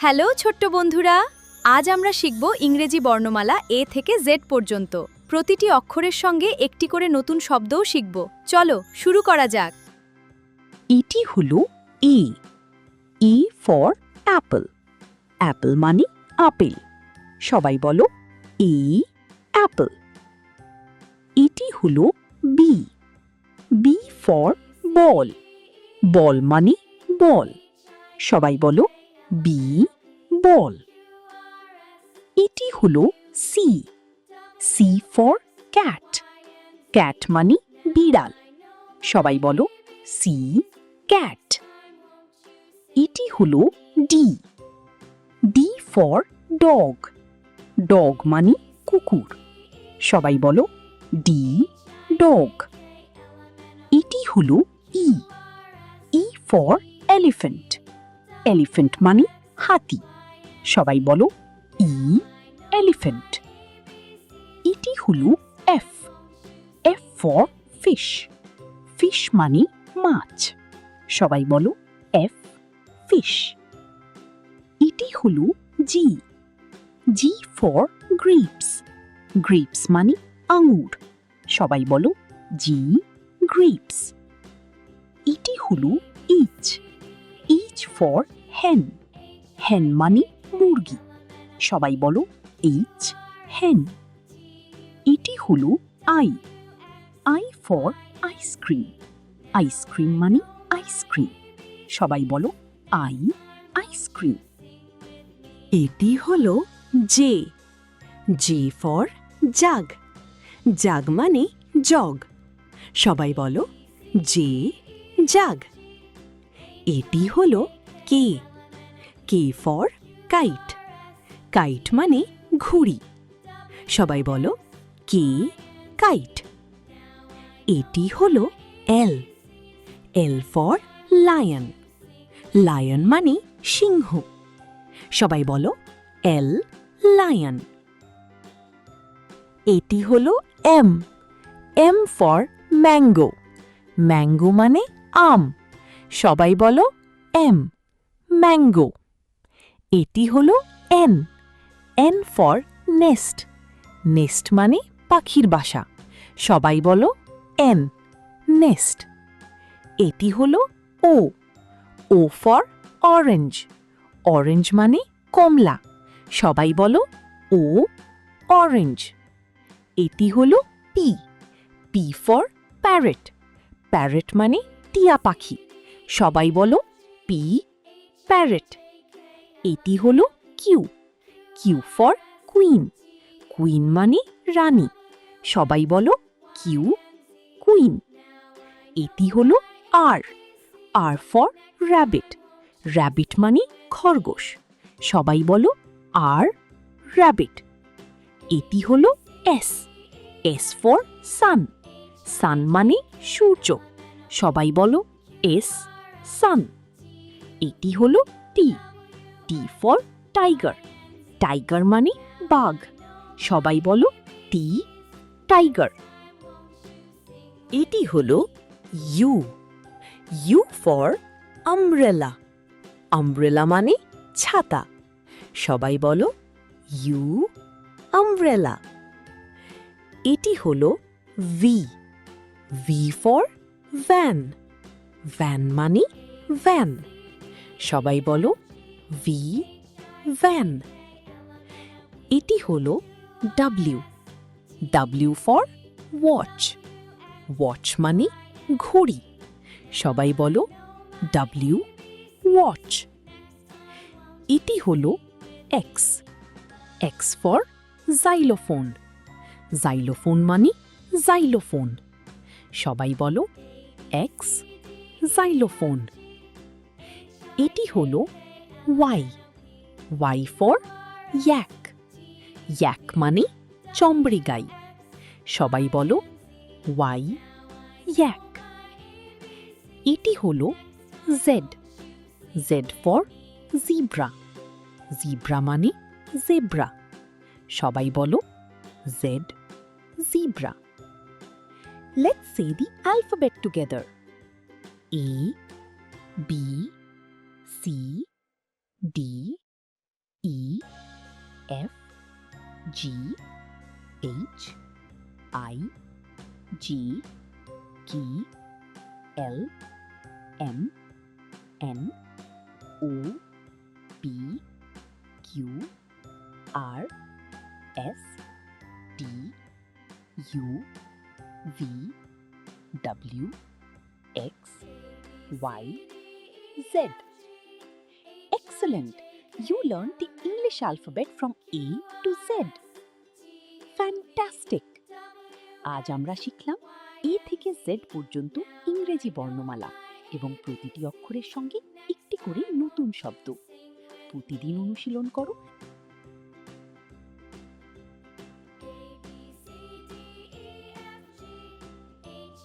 Hello ছোট্ট বন্ধুরা, আজ আমরা শিখব ইংরেজি বর্ণমালা এ থেকে জেড পর্যন্ত। প্রতিটি অক্ষরের সঙ্গে একটি করে নতুন শব্দও শিখব। চলো শুরু করা যাক। এটি হলো A. A for apple. Apple মানে আপেল। সবাই বলো এ অ্যাপল। এটি হলো B. B for ball. Ball মানে বল। সবাই বলো বি বল। এটি হলো C. C for cat. Cat মানে বিড়াল। সবাই বলো সি ক্যাট। এটি হলো D. D for dog. Dog মানে কুকুর। সবাই বলো ডি ডগ। এটি হলো E. E for elephant. Elephant মানে হাতি। সবাই বলো ই এলিফ্যান্ট। এটি হলো F. F for fish. Fish মানে মাছ। সবাই বলো এফ ফিশ। এটি হলো G. G for grapes. Grapes মানে আঙুর। সবাই বলো জি গ্রেপস। এটি হলো এইচ। এইচ ফর হেন। হেন মানে মুরগি। সবাই বলো এইচ হেন। এটি হলো I. I for ice cream. Ice cream মানে আইসক্রিম। সবাই বলো আই আইসক্রিম। এটি হলো J. J for jug. Jug মানে জগ। সবাই বলো জে জাগ। এটি হলো K. K for kite. Kite মানে ঘুড়ি। সবাই বলো কে কাইট। এটি হলো L. L for lion. Lion মানে সিংহ। সবাই বলো এল লায়ন। এটি হলো M. M for mango. Mango মানে আম। সবাই বলো এম ম্যাঙ্গো। এটি হলো N. N for nest. Nest মানে পাখির বাসা। সবাই বলো এন নেস্ট। এটি হলো O. O for orange. Orange মানে কমলা। সবাই বলো ও অরেঞ্জ। এটি হলো P. P for parrot. Parrot মানে টিয়া পাখি। সবাই বলো পি প্যারেট। এটি হলো Q. Q for queen. Queen মানে রানী। সবাই বলো কিউ কুইন। এটি হলো R. R for rabbit. Rabbit মানে খরগোশ। সবাই বলো আর র্যাবিট। এটি হলো এস। এস ফর সান। সান মানে সূর্য। সবাই বলো এস সান। এটি হলো T. T for tiger. Tiger মানে বাঘ। সবাই বলো টি টাইগার। এটি হলো U. U for umbrella. Umbrella মানে ছাতা। সবাই বলো ইউ আমব্রেলা। এটি হলো V. V for van. Van মানে ভ্যান। সবাই বলো ভি ভ্যান। এটি হলো W. W for watch. Watch মানে ঘড়ি। সবাই বলো ডাব্লিউ ওয়াচ। এটি হলো X. X for xylophone. Xylophone মানে জাইলোফোন। সবাই বলো এক্স জাইলোফোন। এটি হলো ওয়াই। Y for yak. ইয়াক মানে চমড়ি গাই। সবাই বলো ওয়াই ইয়াক। এটি হলো Z. Z for zebra. Zebra মানে জেব্রা। সবাই বলো Z zebra. Let's say the alphabet together. A, B, C, D, G H I G K L M N O P Q R S T U V W X Y Z. Excellent! You learned the English alphabet from A to Z. Fantastic! আজ আমরা শিখলাম A থেকে Z পর্যন্ত ইংরেজি বর্ণমালা এবং প্রতিটি অক্ষরের সঙ্গে একটি করে নতুন শব্দ। প্রতিদিন অনুশীলন করো